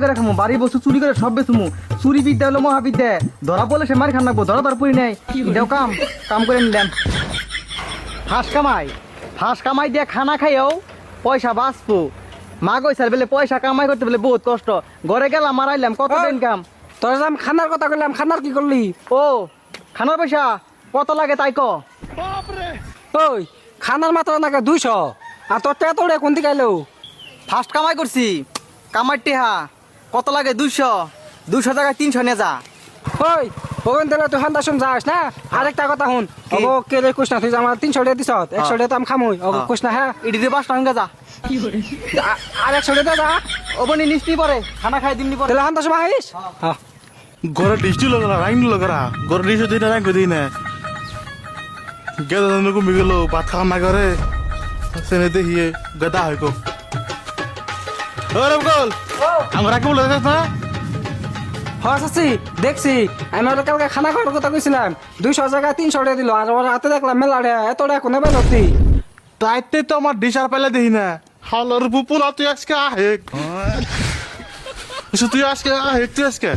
করে খামু বাড়ি বস্তু চুরি করে সব বেচুমু চুরি বিদ্যা হলো মহাবিদ্যা ধরা পড়লে সে মার খান রাখবো ধরা ধর পড়ি নাই এটাও কাম কাম করে নিলাম ফাঁস কামাই দিয়ে খানা খাইও পয়সা বাঁচবো মা কইসার বেলে পয়সা কামাই করতে বলে বহুত কষ্ট ঘরে গেলাম মারাইলাম কত ইনকাম তোর যে আমি খানার কথা কইলাম খানার কি করলি? ও খানার পয়সা কত লাগে তাই ক ওই খানার মাত্র নাকি 200 আর তোর টাকা তোরে কোন দিকে আইলো? ফার্স্ট কামাই করছি কামাই টেহা কত লাগে 200 টাকা 300 নিয়ে যা ওই ওখান থেকে তুই হান্দা শুন যাস না আরেকটা কথা শুন ও কে রে কুছ না তুই যে আমার 300 টাকা দিছ 100 টাকা তো আমি খামুই ও কুছ না হ্যাঁ ইডি দিয়ে 5 টাকা যা আর 100 টাকা যা ওবনি নিস্তি পরে খানা খাই দিমনি পরে তাহলে হান্দা শুন আইস হ্যাঁ ঘরে ডিস্টি লগরা রাইন লগরা ঘরে ডিস্টি দিন রাইন কই দিন গেদা নকু মিগলো ভাত খাওয়া না করে সেনেতে হিয়ে গদা হইকো ওরে বল আমরা কি বলে না হ্যাঁ চাচি দেখছি আমি ওর কালকে খানা খাওয়ার কথা কইছিলাম 200 জায়গায় 300 টাকা দিল আর ওর হাতে দেখলাম মেলা রে এত টাকা কোনে বেলতি তাইতে তো আমার ডিসার পাইলে দেখি না হালর পুপুলা তুই আজকে আহেক তুই আজকে আহেক তুই আজকে